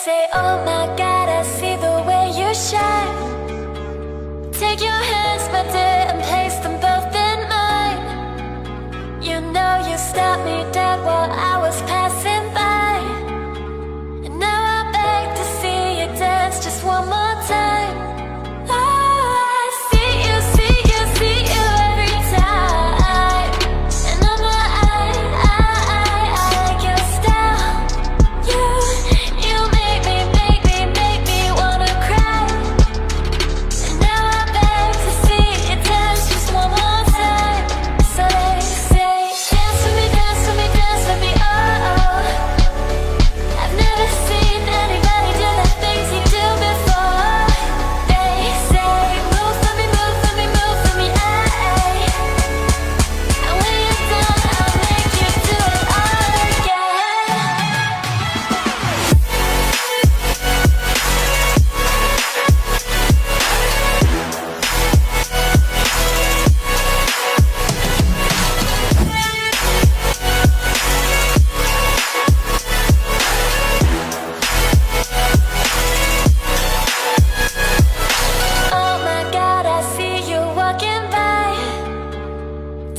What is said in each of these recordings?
say, oh my God, I see the way you shine. Take your hands, my dear, and place them both in mine. You know you stopped me dead while I was passing by, and now I beg to see you dance just one more time. Oh, I see you, see you, see you every time. And I'm I like your style. You make me wanna cry. And now I beg to see you dance just one more time. So they say, dance with me, dance with me, dance with me, oh. I've never seen anybody do the things you do before. They say, move for me, move for me, move for me, aye. And when you're done, I'll make you do it all again. Oh my God, I see you walking by.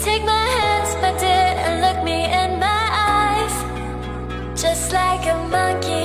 Take my hands, my dear, and look me in my eyes. Just like a monkey